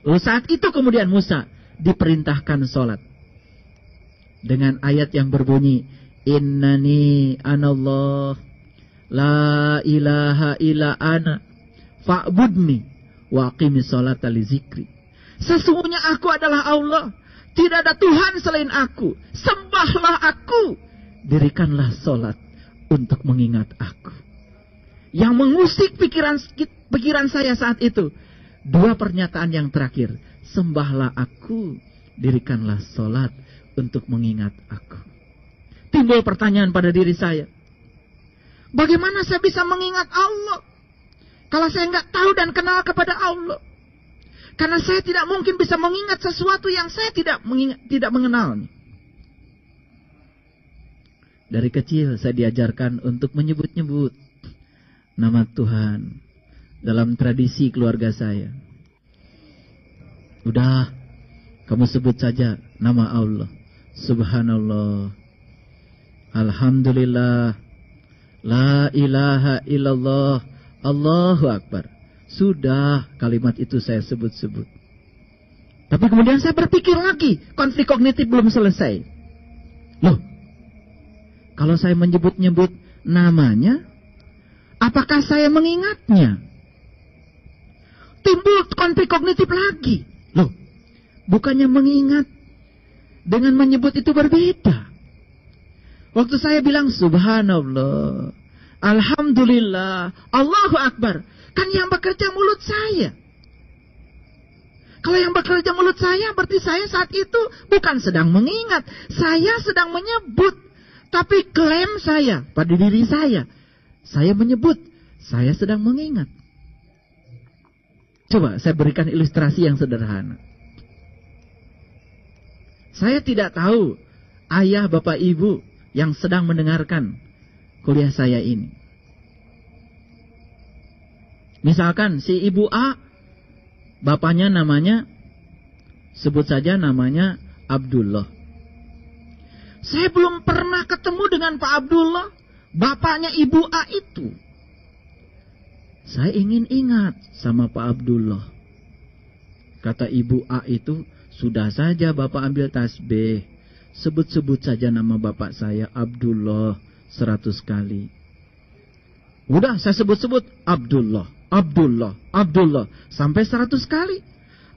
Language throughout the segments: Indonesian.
Lalu saat itu kemudian Musa diperintahkan sholat. Dengan ayat yang berbunyi, Innani anallah, la ilaha illa ana, fa'budni, wa aqimi sholata li zikri. Sesungguhnya aku adalah Allah, tidak ada Tuhan selain aku, sembahlah aku, dirikanlah sholat untuk mengingat aku. Yang mengusik pikiran saya saat itu, dua pernyataan yang terakhir, sembahlah aku, dirikanlah sholat untuk mengingat aku. Timbul pertanyaan pada diri saya, bagaimana saya bisa mengingat Allah kalau saya nggak tahu dan kenal kepada Allah? Karena saya tidak mungkin bisa mengingat sesuatu yang saya tidak mengenalnya. Dari kecil saya diajarkan untuk menyebut-nyebut nama Tuhan dalam tradisi keluarga saya. Udah, kamu sebut saja nama Allah. Subhanallah, Alhamdulillah, la ilaha illallah, Allahu Akbar. Sudah, kalimat itu saya sebut-sebut. Tapi kemudian saya berpikir lagi, konflik kognitif belum selesai. Loh, kalau saya menyebut-nyebut namanya, apakah saya mengingatnya? Timbul konflik kognitif lagi. Loh, bukannya mengingat dengan menyebut itu berbeda. Waktu saya bilang subhanallah, alhamdulillah, Allahu Akbar, kan yang bekerja mulut saya. Kalau yang bekerja mulut saya, berarti saya saat itu bukan sedang mengingat, saya sedang menyebut. Tapi klaim saya pada diri saya menyebut, saya sedang mengingat. Coba saya berikan ilustrasi yang sederhana. Saya tidak tahu ayah, bapak, ibu yang sedang mendengarkan kuliah saya ini. Misalkan si ibu A, bapaknya namanya, sebut saja namanya Abdullah. Saya belum pernah ketemu dengan Pak Abdullah, bapaknya ibu A itu. Saya ingin ingat sama Pak Abdullah. Kata ibu A itu, sudah saja bapak ambil tasbih, sebut-sebut saja nama bapak saya Abdullah 100 kali. Udah saya sebut-sebut Abdullah, Abdullah, Abdullah sampai 100 kali.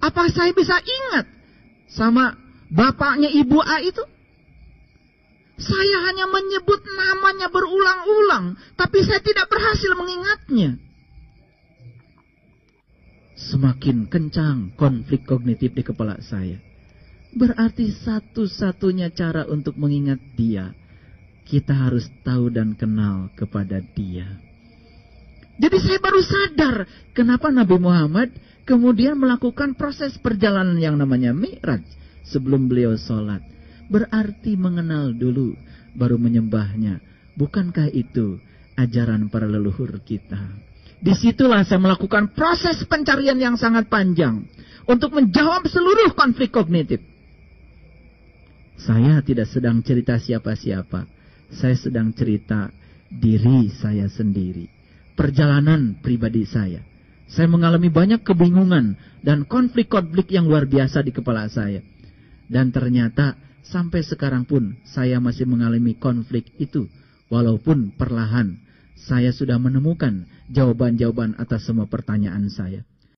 Apa saya bisa ingat sama bapaknya ibu A itu? Saya hanya menyebut namanya berulang-ulang, tapi saya tidak berhasil mengingatnya. Semakin kencang konflik kognitif di kepala saya. Berarti satu-satunya cara untuk mengingat dia, kita harus tahu dan kenal kepada dia. Jadi saya baru sadar kenapa Nabi Muhammad kemudian melakukan proses perjalanan yang namanya Mi'raj sebelum beliau sholat. Berarti mengenal dulu baru menyembahnya. Bukankah itu ajaran para leluhur kita? Disitulah saya melakukan proses pencarian yang sangat panjang untuk menjawab seluruh konflik kognitif. Saya tidak sedang cerita siapa-siapa. Saya sedang cerita diri saya sendiri. Perjalanan pribadi saya. Saya mengalami banyak kebingungan dan konflik-konflik yang luar biasa di kepala saya. Dan ternyata sampai sekarang pun saya masih mengalami konflik itu. Walaupun perlahan saya sudah menemukan jawaban-jawaban atas semua pertanyaan saya.